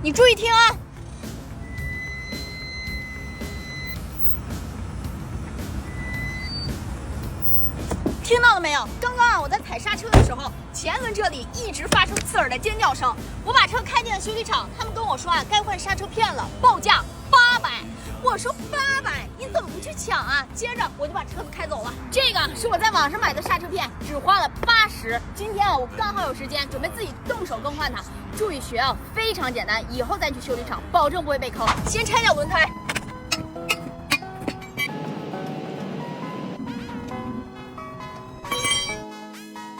你注意听啊！听到了没有？刚刚我在踩刹车的时候，前轮这里一直发出刺耳的尖叫声。我把车开进了修理厂，他们跟我说该换刹车片了，报价800。我说800，你怎么不去抢啊？接着我就把车子开走了。这个是我在网上买的刹车片，只花了80。今天我刚好有时间，准备自己动手更换它。注意学非常简单，以后再去修理厂，保证不会被坑。先拆掉轮胎。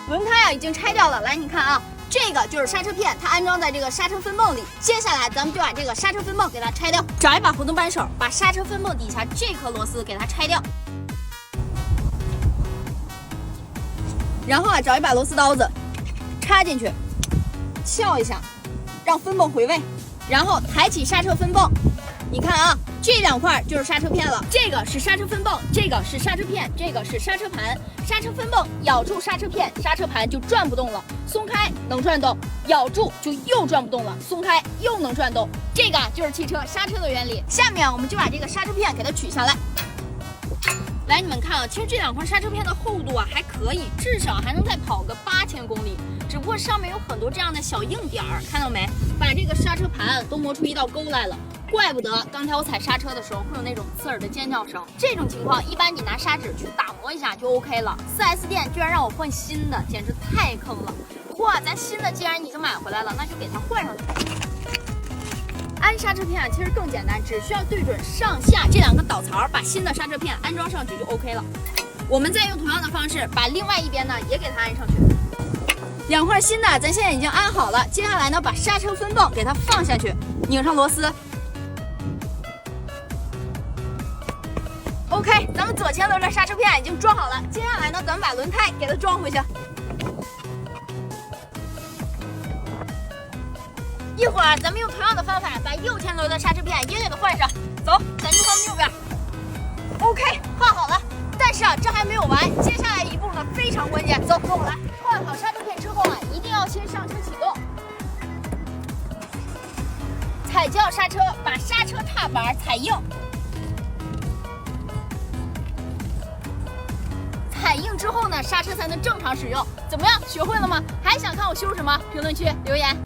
轮胎已经拆掉了，来你看啊，这个就是刹车片，它安装在这个刹车分泵里。接下来咱们就把这个刹车分泵给它拆掉，找一把活动扳手，把刹车分泵底下这颗螺丝给它拆掉，然后找一把螺丝刀子插进去，撬一下，让分泵回位，然后抬起刹车分泵。你看啊，这2块就是刹车片了，这个是刹车分泵，这个是刹车片，这个是刹车盘。刹车分泵咬住刹车片，刹车盘就转不动了，松开能转动，咬住就又转不动了，松开又能转动。这个就是汽车刹车的原理。下面我们就把这个刹车片给它取下来。来，你们看啊，其实这2块刹车片的厚度还可以，至少还能再跑个8000公里。只不过上面有很多这样的小硬点儿，看到没？把这个刹车盘都磨出一道沟来了。怪不得刚才我踩刹车的时候会有那种刺耳的尖叫声。这种情况一般你拿砂纸去打磨一下就 OK 了。4S 店居然让我换新的，简直太坑了。不过咱新的既然已经买回来了，那就给它换上去。安刹车片其实更简单，只需要对准上下这2个导槽，把新的刹车片安装上去就 OK 了。我们再用同样的方式把另外一边呢也给它安上去。2块新的咱现在已经安好了，接下来呢把刹车分泵给它放下去，拧上螺丝。OK， 咱们左前轮的刹车片已经装好了，接下来呢，咱们把轮胎给它装回去。一会儿咱们用同样的方法把右前轮的刹车片也给它换上。走，咱就换右边。OK， 换好了。但是这还没有完，接下来一步呢非常关键。走，跟我来。换好刹车片之后一定要先上车启动，踩脚刹车，把刹车踏板踩硬。踩硬之后呢，刹车才能正常使用。怎么样，学会了吗？还想看我修什么？评论区留言。